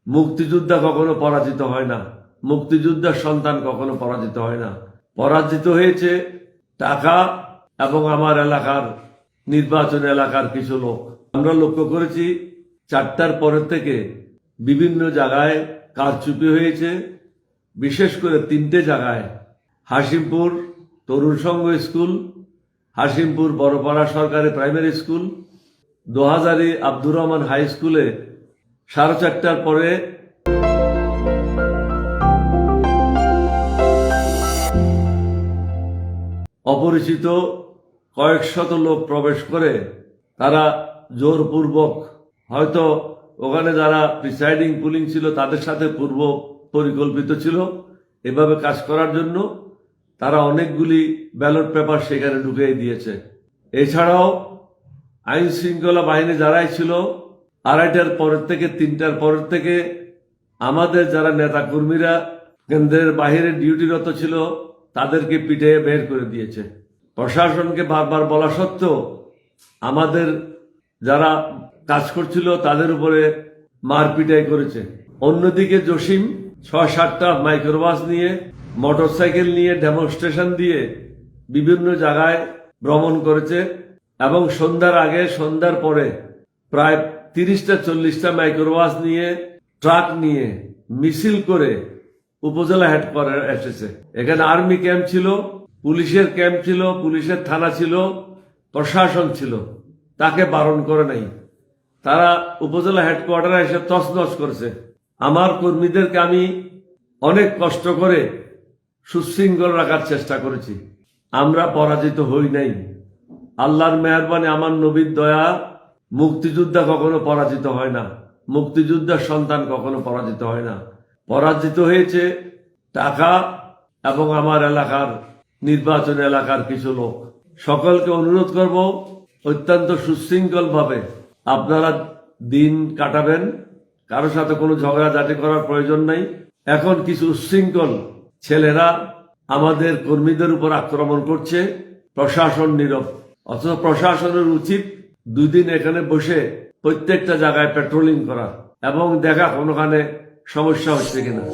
মুক্তিযোদ্ধা কখনো পরাজিত হয় না, মুক্তিযোদ্ধার সন্তান কখনো পরাজিত হয় না। পরাজিত হয়েছে টাকা এবং আমার এলাকার নির্বাচন এলাকার কিছু লোক। আমরা লক্ষ্য করেছি 4টার পরের থেকে বিভিন্ন জায়গায় কারচুপি হয়েছে, বিশেষ করে 3টে জায়গায়, হাসিমপুর তরুণ সংঘ স্কুল, হাসিমপুর বড়পাড়া সরকারি primary school, Dohazari Abdur Rahman high স্কুলে 4:30টার পরে অপরিচিত কয়েক শত লোক প্রবেশ করে তারা জোরপূর্বক, হয়তো ওখানে যারা প্রিসাইডিং পুলিং ছিল তাদের সাথে পূর্ব পরিকল্পিত ছিল এভাবে কাজ করার জন্য, তারা অনেকগুলি ব্যালট পেপার সেখানে ঢুকিয়ে দিয়েছে। এছাড়াও আইন শৃঙ্খলা বাহিনী যারাই ছিল 2:30টার পরের থেকে 3টার পরের থেকে আমাদের যারা নেতা কর্মীরা কেন্দ্রের বাহিরে ডিউটিরত ছিল তাদেরকে পিটিয়ে বের করে দিয়েছে। প্রশাসনকে বারবার বলা সত্ত্বেও আমাদের যারা কাজ করছিল তাদের উপরে মারপিটাই করেছে। অন্যদিকে জসিম 6-7টা মাইক্রোবাস নিয়ে, মোটরসাইকেল নিয়ে, ডেমনস্ট্রেশন দিয়ে বিভিন্ন জায়গায় ভ্রমণ করেছে এবং সন্ধ্যার আগে সন্ধ্যার পরে প্রায় 30টা-40টা মাইক্রোবাস নিয়ে, ট্রাক নিয়ে মিছিল করে উপজেলা হেডকোয়ার্টার এসেছে। এখানে আর্মি ক্যাম্প ছিল, পুলিশের ক্যাম্প ছিল, পুলিশের থানা ছিল, প্রশাসন ছিল, তাকে বারণ করে নাই। তারা উপজেলা হেডকোয়ার্টারে এসে তছনছ করেছে। আমার কর্মীদেরকে আমি অনেক কষ্ট করে সুশৃঙ্খল রাখার চেষ্টা করেছি। আমরা পরাজিত হই নাই। আল্লাহর মেহেরবানি, আমার নবীর দয়া, মুক্তিযোদ্ধা কখনো পরাজিত হয় না, মুক্তিযোদ্ধার সন্তান কখনো পরাজিত হয় না। পরাজিত হয়েছে টাকা এবং আমার এলাকার নির্বাচন এলাকার কিছু লোক। সকলকে অনুরোধ করব অত্যন্ত সুশৃঙ্খল ভাবে আপনারা দিন কাটাবেন, কারো সাথে কোনো ঝগড়াঝাটি করার প্রয়োজন নাই। এখন কিছু উচ্ছৃঙ্খল ছেলেরা আমাদের কর্মীদের উপর আক্রমণ করছে, প্রশাসন নীরব। অথচ প্রশাসনের উচিত 2 দিন এখানে বসে প্রত্যেকটা জায়গায় পেট্রোলিং করা এবং দেখা কোনোখানে সমস্যা হচ্ছে কিনা।